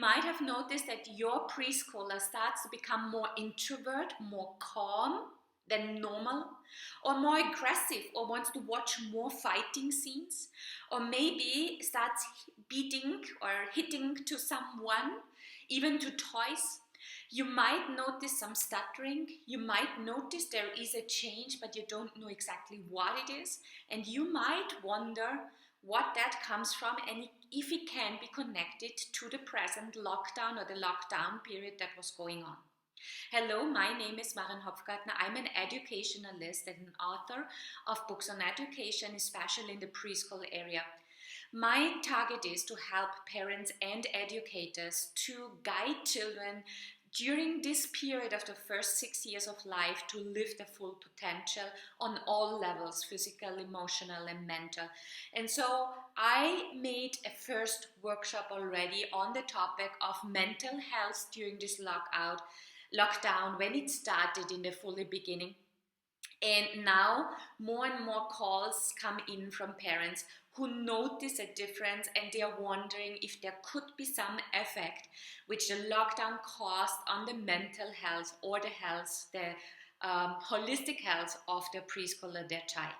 might have noticed that your preschooler starts to become more introvert, more calm than normal, or more aggressive, or wants to watch more fighting scenes, or maybe starts beating or hitting to someone, even to toys. You might notice some stuttering. You might notice there is a change, but you don't know exactly what it is. And you might wonder what that comes from and if it can be connected to the present lockdown or the lockdown period that was going on. Hello, my name is Maren Hopfgartner. I'm an educationalist and an author of books on education, especially in the preschool area. My target is to help parents and educators to guide children during this period of the first 6 years of life to live their full potential on all levels, physical, emotional, and mental. And so I made a first workshop already on the topic of mental health during this lockdown when it started in the fully beginning. And now more and more calls come in from parents who notice a difference, and they are wondering if there could be some effect which the lockdown caused on the mental health or the health, the holistic health of their preschooler, their child.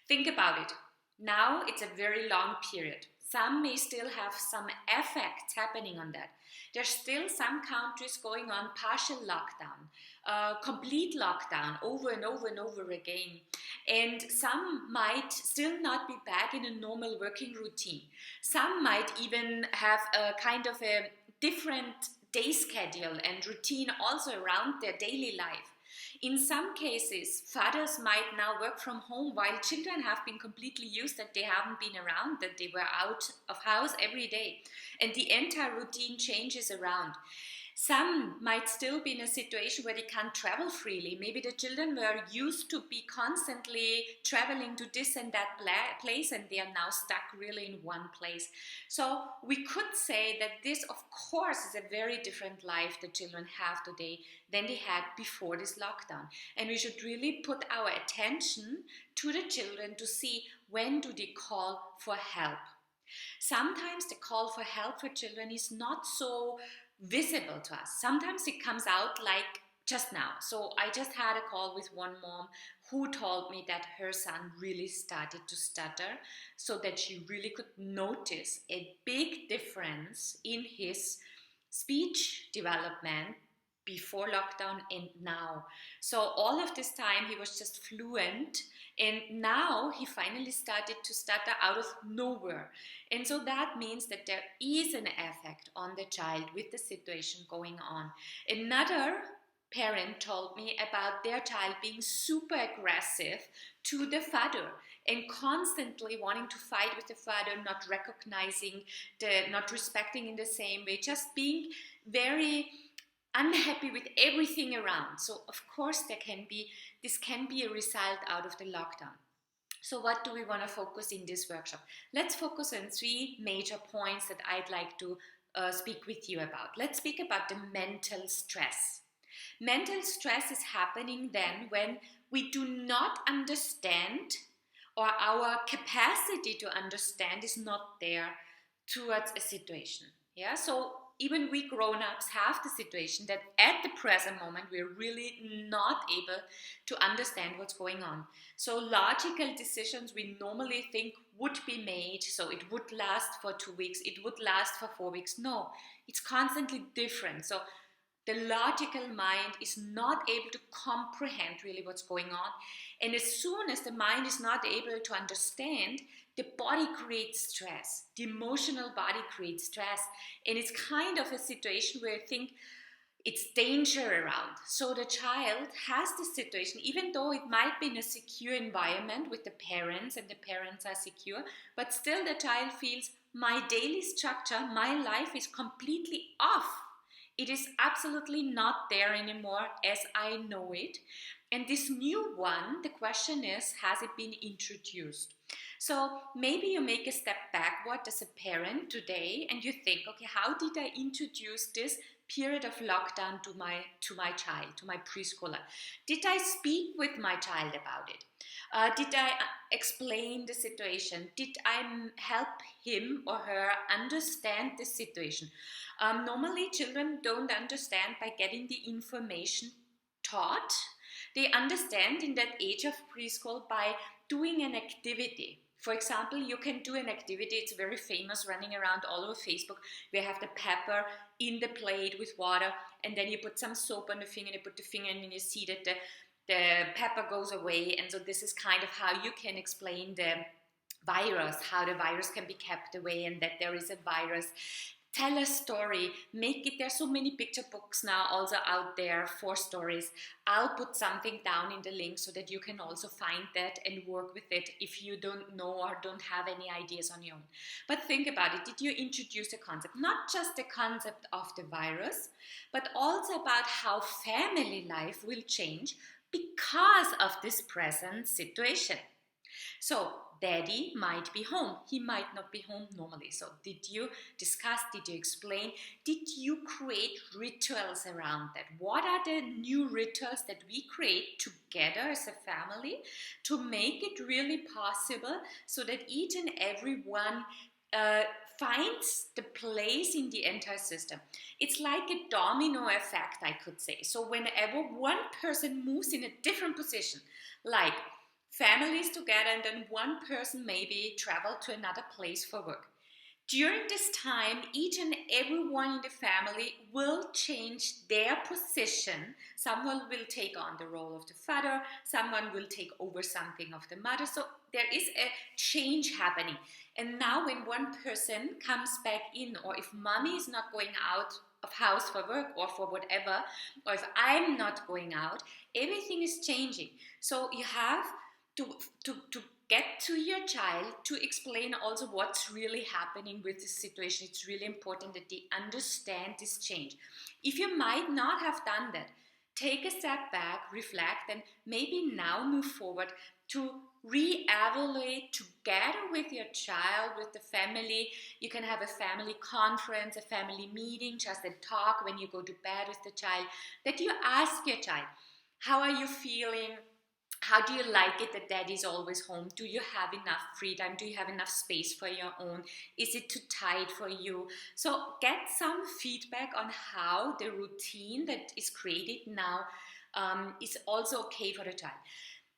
Think about it. Now it's a very long period. Some may still have some effects happening on that. There's still some countries going on partial lockdown, complete lockdown over and over and over again. And some might still not be back in a normal working routine. Some might even have a kind of a different day schedule and routine also around their daily life. In some cases, fathers might now work from home while children have been completely used that they haven't been around, that they were out of house every day, and the entire routine changes around. Some might still be in a situation where they can't travel freely. Maybe the children were used to be constantly traveling to this and that place, and they are now stuck really in one place. So we could say that this, of course, is a very different life the children have today than they had before this lockdown. And we should really put our attention to the children to see when do they call for help. Sometimes the call for help for children is not so visible to us. Sometimes it comes out like just now. So I just had a call with one mom who told me that her son really started to stutter, so that she really could notice a big difference in his speech development before lockdown and now. So all of this time he was just fluent, and now he finally started to stutter out of nowhere. And so that means that there is an effect on the child with the situation going on. Another parent told me about their child being super aggressive to the father and constantly wanting to fight with the father, not recognizing, not respecting in the same way, just being very unhappy with everything around. So of course this can be a result out of the lockdown. So what do we want to focus in this workshop? Let's focus on 3 major points that I'd like to speak with you about. Let's speak about the mental stress. Mental stress is happening then when we do not understand, or our capacity to understand is not there towards a situation. Yeah, so even we grown-ups have the situation that at the present moment we're really not able to understand what's going on. So logical decisions we normally think would be made, so it would last for 2 weeks, it would last for 4 weeks. No, it's constantly different. So the logical mind is not able to comprehend really what's going on. And as soon as the mind is not able to understand, the body creates stress. The emotional body creates stress. And it's kind of a situation where you think it's danger around. So the child has this situation, even though it might be in a secure environment with the parents and the parents are secure, but still the child feels my daily structure, my life is completely off. It is absolutely not there anymore as I know it. And this new one, the question is, has it been introduced? So maybe you make a step backward as a parent today and you think, okay, how did I introduce this period of lockdown to my child, to my preschooler? Did I speak with my child about it? Did I explain the situation? Did I help him or her understand the situation? Normally, children don't understand by getting the information taught. They understand in that age of preschool by doing an activity. For example, you can do an activity, it's very famous, running around all over Facebook. We have the pepper in the plate with water, and then you put some soap on the finger, and you put the finger in, and you see that the pepper goes away. And so this is kind of how you can explain the virus, how the virus can be kept away, and that there is a virus. Tell a story, make it. There's so many picture books now also out there for stories. I'll put something down in the link so that you can also find that and work with it if you don't know or don't have any ideas on your own. But think about it. Did you introduce a concept? Not just the concept of the virus, but also about how family life will change because of this present situation. So daddy might be home. He might not be home normally. So did you discuss, did you explain, did you create rituals around that? What are the new rituals that we create together as a family to make it really possible so that each and every one finds the place in the entire system? It's like a domino effect, I could say. So whenever one person moves in a different position, like families together, and then one person maybe travel to another place for work. During this time, each and everyone in the family will change their position. Someone will take on the role of the father, someone will take over something of the mother. So there is a change happening. And now when one person comes back in, or if mommy is not going out of house for work or for whatever, or if I'm not going out, everything is changing. So you have to get to your child to explain also what's really happening with this situation. It's really important that they understand this change. If you might not have done that, take a step back, reflect, and maybe now move forward to re-evaluate together with your child, with the family. You can have a family conference, a family meeting, just a talk when you go to bed with the child, that you ask your child, how are you feeling? How do you like it that daddy's always home? Do you have enough free time? Do you have enough space for your own? Is it too tight for you? So get some feedback on how the routine that is created now is also okay for the child.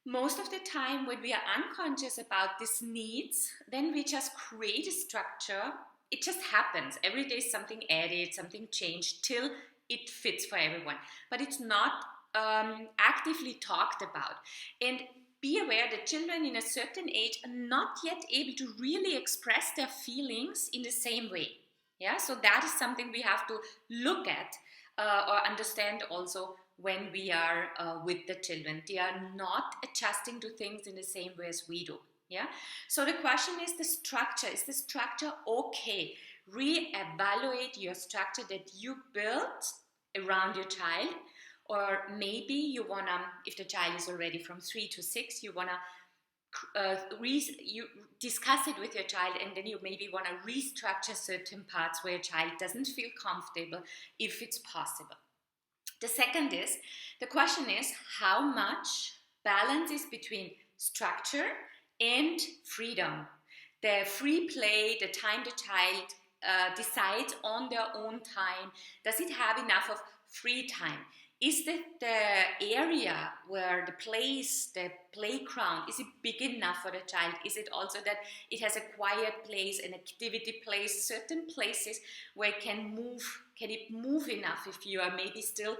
Most of the time when we are unconscious about these needs, then we just create a structure. It just happens. Every day something added, something changed till it fits for everyone. But it's not actively talked about. And be aware that children in a certain age are not yet able to really express their feelings in the same way. Yeah, so that is something we have to look at or understand also when we are with the children. They are not adjusting to things in the same way as we do. Yeah. So the question is the structure. Is the structure okay? Re-evaluate your structure that you built around your child. Or maybe you wanna, if the child is already from 3 to 6, you wanna you discuss it with your child, and then you maybe wanna restructure certain parts where your child doesn't feel comfortable, if it's possible. The second is, the question is, how much balance is between structure and freedom? The free play, the time the child decides on their own time, does it have enough of free time? Is that the area where the place, the playground, is it big enough for the child? Is it also that it has a quiet place, an activity place, certain places where it can it move enough? If you are maybe still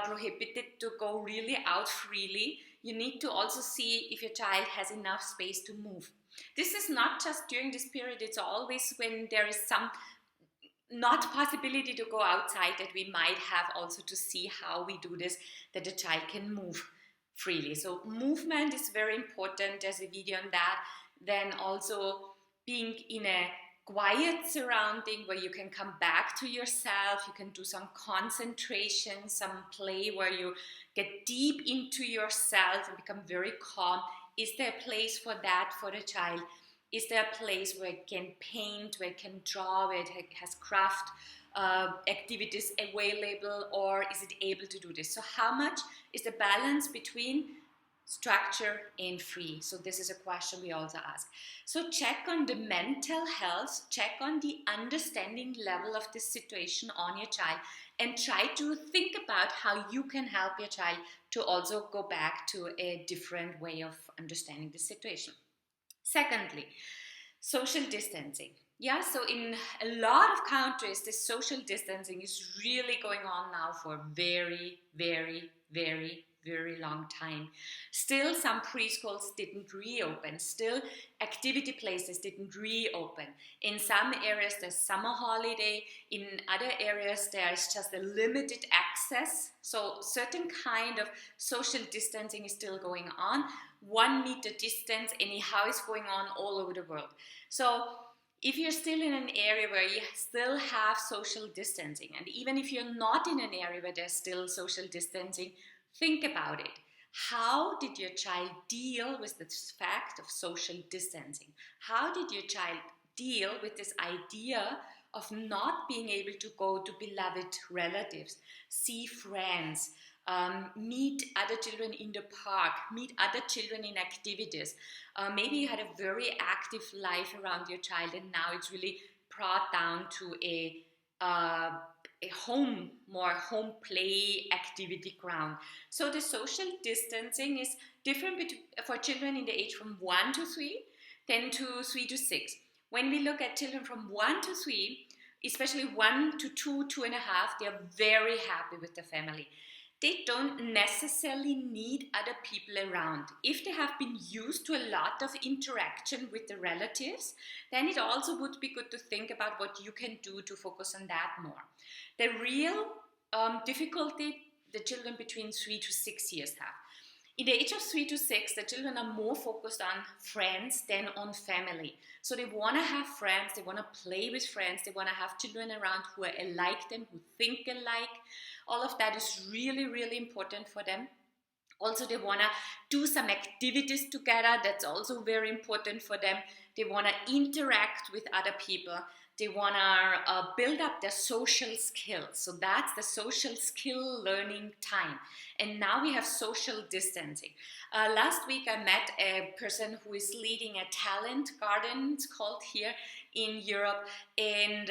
prohibited to go really out freely, you need to also see if your child has enough space to move. This is not just during this period, it's always when there is some not possibility to go outside that we might have also to see how we do this, that the child can move freely. So movement is very important. There's a video on that. Then also being in a quiet surrounding where you can come back to yourself, you can do some concentration, some play where you get deep into yourself and become very calm Is there a place for that for the child? Is there a place where it can paint, where it can draw, where it has craft activities available, or is it able to do this? So how much is the balance between structure and free? So this is a question we also ask. So check on the mental health, check on the understanding level of this situation on your child, and try to think about how you can help your child to also go back to a different way of understanding the situation. Secondly, social distancing. Yeah, so in a lot of countries, this social distancing is really going on now for a very, very, very, very long time. Still, some preschools didn't reopen. Still, activity places didn't reopen. In some areas, there's summer holiday. In other areas, there's just a limited access. So certain kind of social distancing is still going on. 1 meter distance anyhow is going on all over the world. So if you're still in an area where you still have social distancing, and even if you're not in an area where there's still social distancing, think about it. How did your child deal with this fact of social distancing? How did your child deal with this idea of not being able to go to beloved relatives, see friends, meet other children in the park, meet other children in activities? Maybe you had a very active life around your child, and now it's really brought down to a more home play activity ground. So the social distancing is different for children in the age from 1 to 3, then to 3 to 6. When we look at children from 1 to 3, especially 1 to 2, 2.5, they are very happy with the family. They don't necessarily need other people around. If they have been used to a lot of interaction with the relatives, then it also would be good to think about what you can do to focus on that more. The real difficulty the children between 3 to 6 years have. In the age of 3 to 6, the children are more focused on friends than on family. So they want to have friends, they want to play with friends, they want to have children around who are alike them, who think alike. All of that is really, really important for them. Also, they want to do some activities together. That's also very important for them. They want to interact with other people. They want to build up their social skills. So that's the social skill learning time. And now we have social distancing. Last week I met a person who is leading a talent garden, it's called here in Europe. And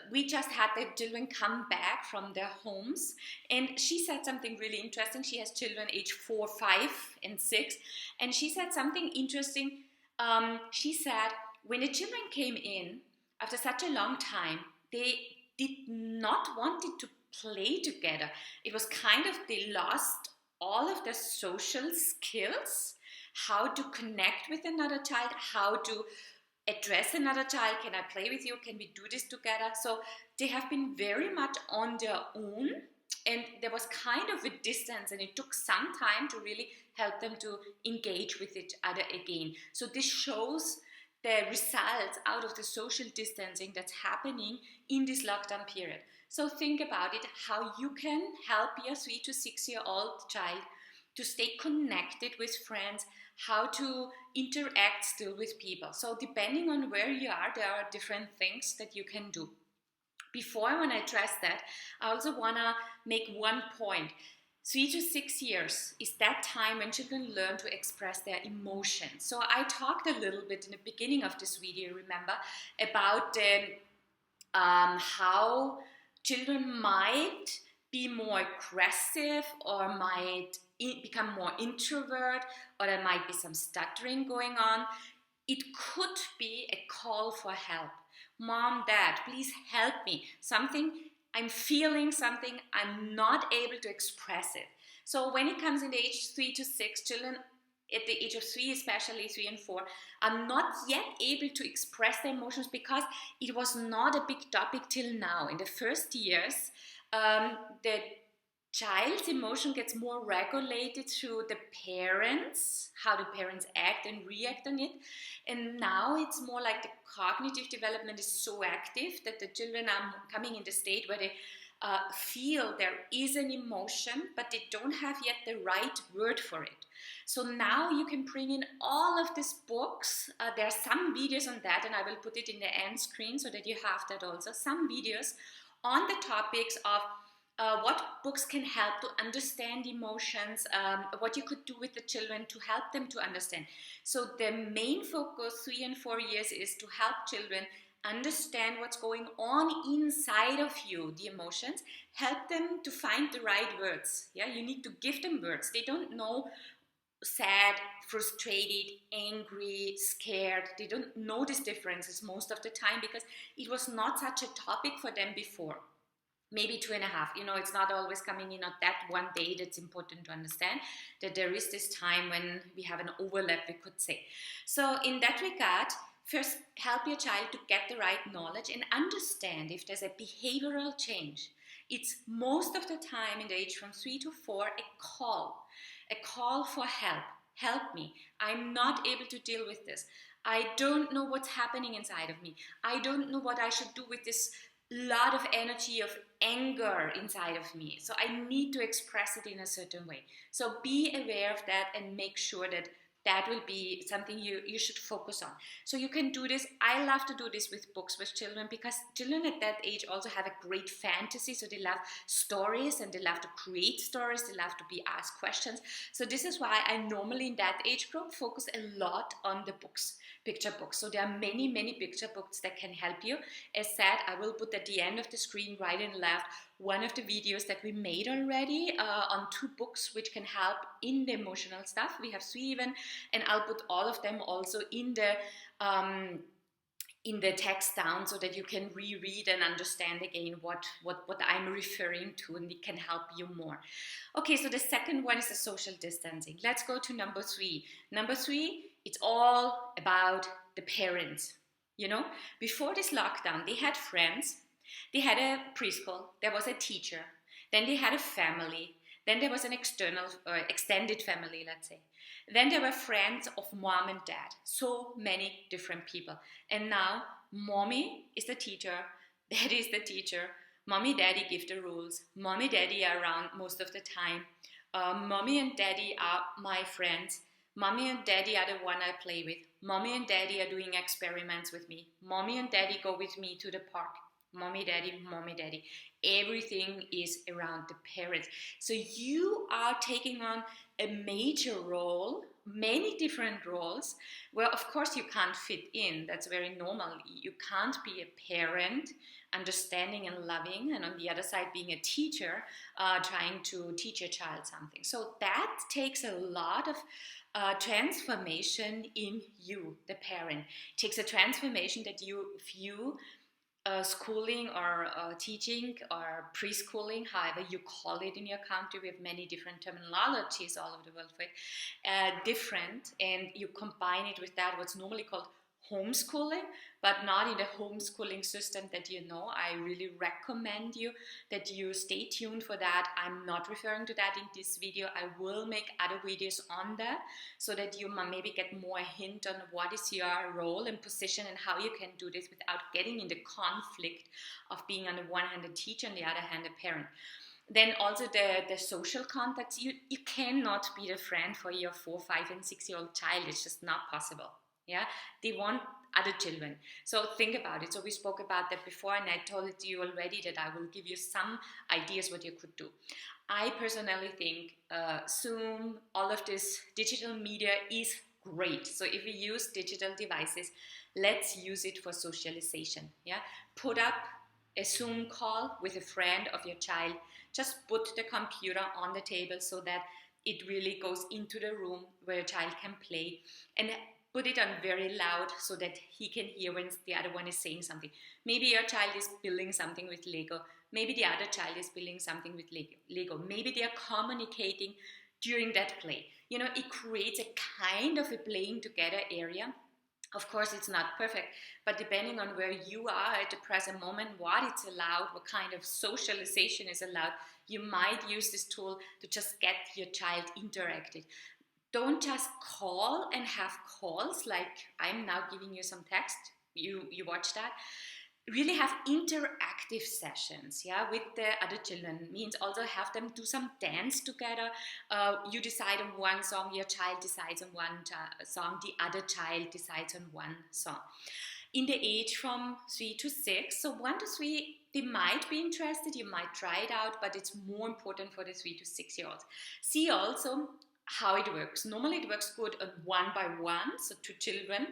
we just had the children come back from their homes. And she said something really interesting. She has children age 4, 5, and 6. And she said something interesting. She said when the children came in, after such a long time, they did not want it to play together. It was kind of, they lost all of their social skills, how to connect with another child, how to address another child. Can I play with you? Can we do this together? So they have been very much on their own, and there was kind of a distance, and it took some time to really help them to engage with each other again. So this shows the results out of the social distancing that's happening in this lockdown period. So think about it, how you can help your 3 to 6 year old child to stay connected with friends, how to interact still with people. So depending on where you are, there are different things that you can do. Before I want to address that, I also want to make one point. 3 to 6 years is that time when children learn to express their emotions. So I talked a little bit in the beginning of this video, remember, about how children might be more aggressive or might become more introvert, or there might be some stuttering going on. It could be a call for help. Mom, Dad, please help me. I'm feeling something, I'm not able to express it. So when it comes in the age 3 to 6, children at the age of 3, especially 3 and 4, are not yet able to express their emotions because it was not a big topic till now. In the first years, the child's emotion gets more regulated through the parents, how the parents act and react on it. And now it's more like the cognitive development is so active that the children are coming in the state where they feel there is an emotion, but they don't have yet the right word for it. So now you can bring in all of these books. There are some videos on that, and I will put it in the end screen so that you have that also. Some videos on the topics of what books can help to understand emotions, what you could do with the children to help them to understand. So the main focus 3 and 4 years is to help children understand what's going on inside of you, the emotions, help them to find the right words. Yeah, you need to give them words. They don't know sad, frustrated, angry, scared. They don't know these differences most of the time because it was not such a topic for them before. Maybe 2.5. It's not always coming in at that one day. That's important to understand that there is this time when we have an overlap, we could say. So in that regard, first help your child to get the right knowledge and understand if there's a behavioral change. It's most of the time in the age from 3 to 4 a call for help. Help me. I'm not able to deal with this. I don't know what's happening inside of me. I don't know what I should do with this lot of energy of anger inside of me. So I need to express it in a certain way. So be aware of that and make sure that that will be something you should focus on. So you can do this. I love to do this with books with children because children at that age also have a great fantasy. So they love stories and they love to create stories. They love to be asked questions. So this is why I normally in that age group focus a lot on the books, picture books. So there are many, many picture books that can help you. As said, I will put at the end of the screen, right and left, one of the videos that we made already on 2 books which can help in the emotional stuff. We have 3 even, and I'll put all of them also in the text down so that you can reread and understand again what I'm referring to, and it can help you more. Okay, so the second one is the social distancing. Let's go to number 3. Number 3, it's all about the parents. Before this lockdown, they had friends. They had a preschool, there was a teacher, then they had a family, then there was an external or extended family, let's say. Then there were friends of mom and dad, so many different people. And now mommy is the teacher, daddy is the teacher, mommy, daddy give the rules, mommy, daddy are around most of the time, mommy and daddy are my friends, mommy and daddy are the one I play with, mommy and daddy are doing experiments with me, mommy and daddy go with me to the park. Mommy, daddy, everything is around the parents. So you are taking on a major role, many different roles, where of course you can't fit in. That's very normal. You can't be a parent, understanding and loving, and on the other side being a teacher, trying to teach your child something. So that takes a lot of transformation in you, the parent. It takes a transformation that you view schooling or teaching or preschooling, however you call it in your country. We have many different terminologies all over the world for it, different, and you combine it with that what's normally called homeschooling, but not in the homeschooling system that I really recommend you that you stay tuned for that. I'm not referring to that in this video. I will make other videos on that so that you maybe get more hint on what is your role and position and how you can do this without getting in the conflict of being on the one hand a teacher, on the other hand a parent. Then also the social contacts. You cannot be the friend for your 4, 5 and 6-year-old child. It's just not possible. Yeah, they want other children. So think about it. So we spoke about that before, and I told you already that I will give you some ideas what you could do. I personally think Zoom, all of this digital media is great. So if we use digital devices, let's use it for socialization. Yeah, put up a Zoom call with a friend of your child. Just put the computer on the table so that it really goes into the room where your child can play, and put it on very loud so that he can hear when the other one is saying something. Maybe your child is building something with Lego. Maybe the other child is building something with Lego. Maybe they are communicating during that play. It creates a kind of a playing together area. Of course, it's not perfect, but depending on where you are at the present moment, what it's allowed, what kind of socialization is allowed, you might use this tool to just get your child interacted. Don't just call and have calls like I'm now giving you some text, you watch that. really have interactive sessions, yeah, with the other children. Means also have them do some dance together. You decide on one song, your child decides on one song, the other child decides on one song. In the age from 3 to 6, so 1 to 3, they might be interested, you might try it out, but it's more important for the 3 to 6 year olds. See also how it works. Normally it works good on one by one, so 2 children.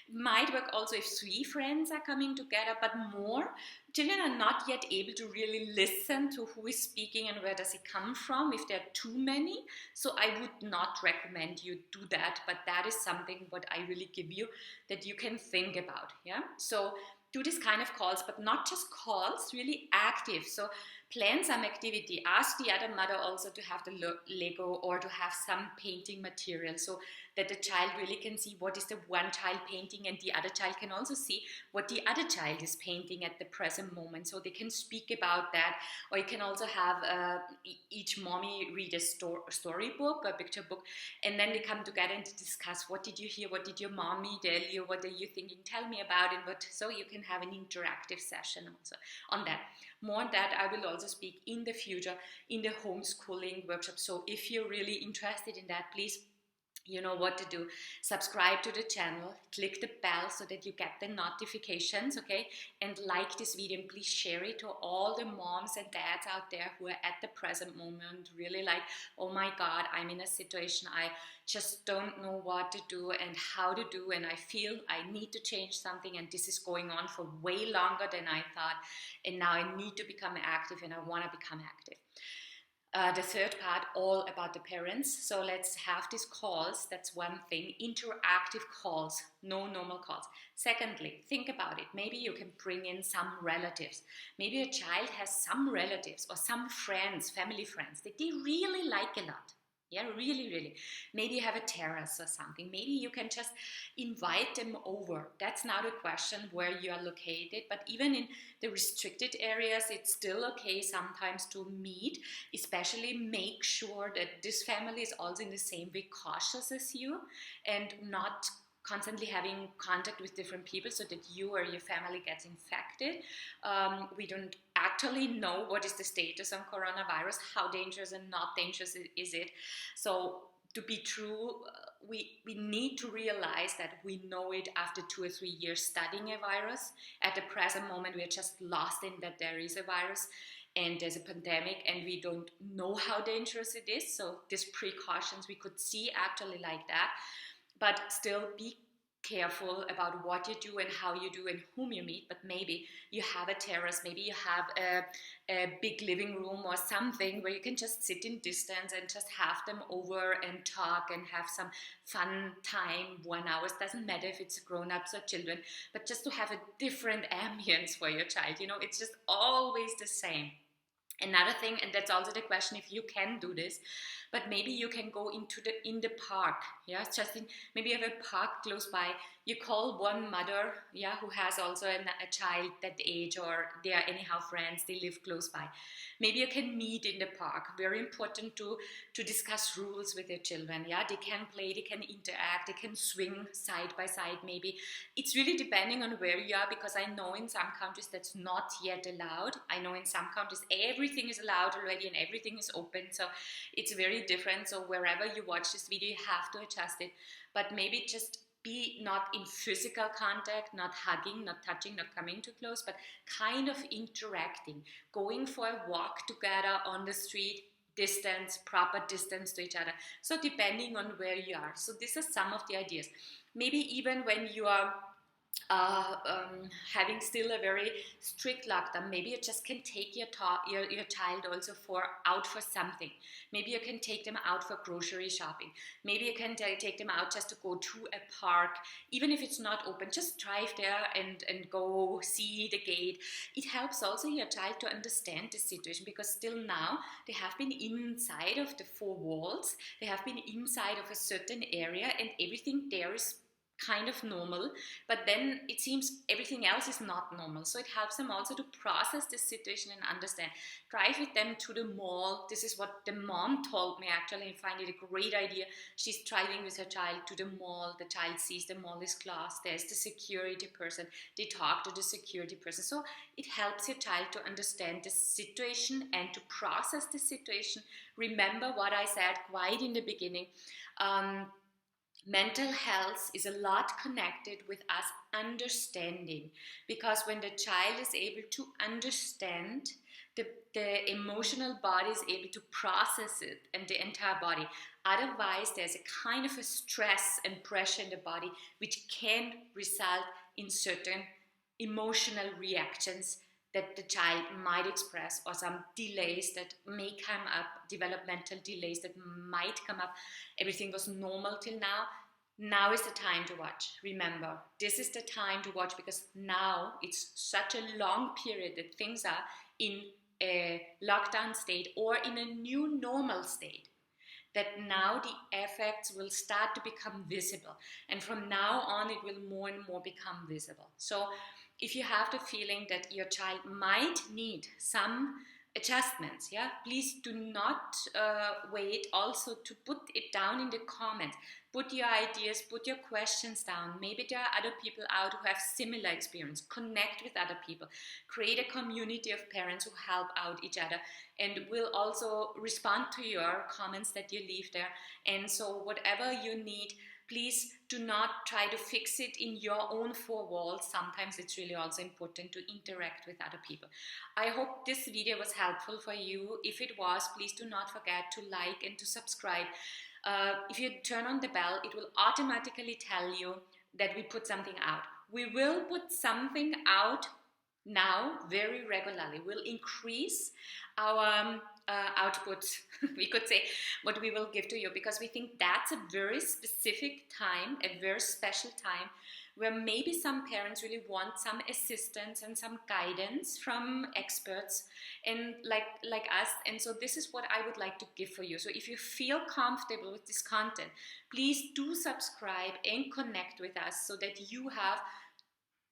It might work also if 3 friends are coming together, but more children are not yet able to really listen to who is speaking and where does it come from if there are too many. So I would not recommend you do that, but that is something what I really give you that you can think about. Yeah, so do this kind of calls, but not just calls, really active. So plan some activity. Ask the other mother also to have the Lego or to have some painting material, so that the child really can see what is the one child painting, and the other child can also see what the other child is painting at the present moment, so they can speak about that. Or you can also have each mommy read a storybook, a picture book, and then they come together and discuss, what did you hear, what did your mommy tell you, what are you thinking, tell me about it. But so you can have an interactive session also on that. More on that I will also speak in the future in the homeschooling workshop. So if you're really interested in that, please, you know what to do. Subscribe to the channel, click the bell so that you get the notifications, okay? And like this video, and please share it to all the moms and dads out there who are at the present moment really like, oh my God, I'm in a situation I just don't know what to do and how to do, and I feel I need to change something, and this is going on for way longer than I thought, and now I need to become active and I want to become active. The third part, all about the parents. So let's have these calls. That's one thing. Interactive calls, no normal calls. Secondly, think about it. Maybe you can bring in some relatives. Maybe a child has some relatives or some friends, family friends that they really like a lot. Yeah, really, really. Maybe you have a terrace or something. Maybe you can just invite them over. That's now the question where you are located. But even in the restricted areas, it's still okay sometimes to meet. Especially make sure that this family is also in the same way cautious as you, and not constantly having contact with different people so that you or your family gets infected. We don't actually know what is the status on coronavirus, how dangerous and not dangerous is it. So to be true, we need to realize that we know it after 2 or 3 years studying a virus. At the present moment, we're just lost in that there is a virus and there's a pandemic and we don't know how dangerous it is. So these precautions we could see actually like that. But still be careful about what you do and how you do and whom you meet. But maybe you have a terrace, maybe you have a big living room or something where you can just sit in distance and just have them over and talk and have some fun time. 1 hour, doesn't matter if it's grown-ups or children, but just to have a different ambience for your child. You know, it's just always the same. Another thing, and that's also the question if you can do this, but maybe you can go in the park, yeah, just in, maybe you have a park close by. You call one mother, yeah, who has also a child that age, or they are anyhow friends, they live close by. Maybe you can meet in the park. Very important to discuss rules with your children. Yeah, they can play, they can interact, they can swing side by side. Maybe it's really depending on where you are, because I know in some countries that's not yet allowed. I know in some countries everything is allowed already and everything is open. So it's very different. So wherever you watch this video, you have to adjust it. But maybe just be not in physical contact, not hugging, not touching, not coming too close, but kind of interacting, going for a walk together on the street, distance, proper distance to each other. So depending on where you are. So these are some of the ideas. Maybe even when you are having still a very strict lockdown, maybe you just can take your child also out for something. Maybe you can take them out for grocery shopping. Maybe you can take them out just to go to a park, even if it's not open. Just drive there and go see the gate. It helps also your child to understand the situation, because still now they have been inside of the 4 walls. They have been inside of a certain area, and everything there is kind of normal, but then it seems everything else is not normal. So it helps them also to process this situation and understand. Drive with them to the mall. This is what the mom told me, actually. I find it a great idea. She's driving with her child to the mall. The child sees the mall is closed. There's the security person. They talk to the security person. So it helps your child to understand the situation and to process the situation. Remember what I said quite in the beginning. Mental health is a lot connected with us understanding, because when the child is able to understand, the emotional body is able to process it, and the entire body. Otherwise, there's a kind of a stress and pressure in the body which can result in certain emotional reactions that the child might express, or some delays that may come up, developmental delays that might come up. Everything was normal till now. Now is the time to watch. Remember, this is the time to watch, because now it's such a long period that things are in a lockdown state or in a new normal state, that now the effects will start to become visible. And from now on, it will more and more become visible. So if you have the feeling that your child might need some adjustments, please do not wait also to put it down in the comments. Put your ideas, put your questions down. Maybe there are other people out who have similar experience. Connect with other people. Create a community of parents who help out each other, and will also respond to your comments that you leave there. And so whatever you need, please do not try to fix it in your own four walls. Sometimes it's really also important to interact with other people. I hope this video was helpful for you. If it was, please do not forget to like and to subscribe. If you turn on the bell, it will automatically tell you that we put something out. We will put something out now very regularly. We'll increase our output, we could say, what we will give to you, because we think that's a very specific time, a very special time, where maybe some parents really want some assistance and some guidance from experts and like us. And so this is what I would like to give for you. So if you feel comfortable with this content, please do subscribe and connect with us so that you have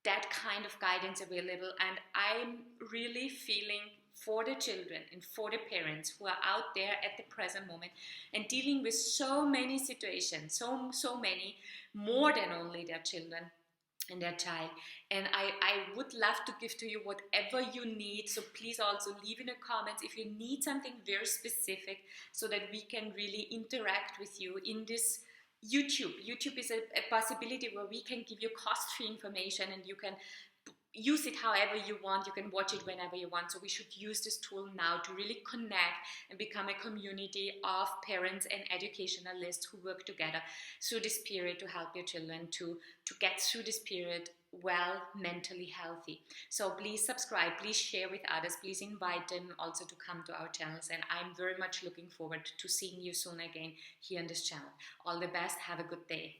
that kind of guidance available. And I'm really feeling for the children and for the parents who are out there at the present moment and dealing with so many situations, so many, more than only their children and their child. And I would love to give to you whatever you need. So please also leave in the comments if you need something very specific, so that we can really interact with you in this YouTube. YouTube is a possibility where we can give you cost-free information, and you can use it however you want. You can watch it whenever you want. So we should use this tool now to really connect and become a community of parents and educationalists who work together through this period to help your children to get through this period well, mentally healthy. So please subscribe, please share with others, please invite them also to come to our channels. And I'm very much looking forward to seeing you soon again here on this channel. All the best. Have a good day.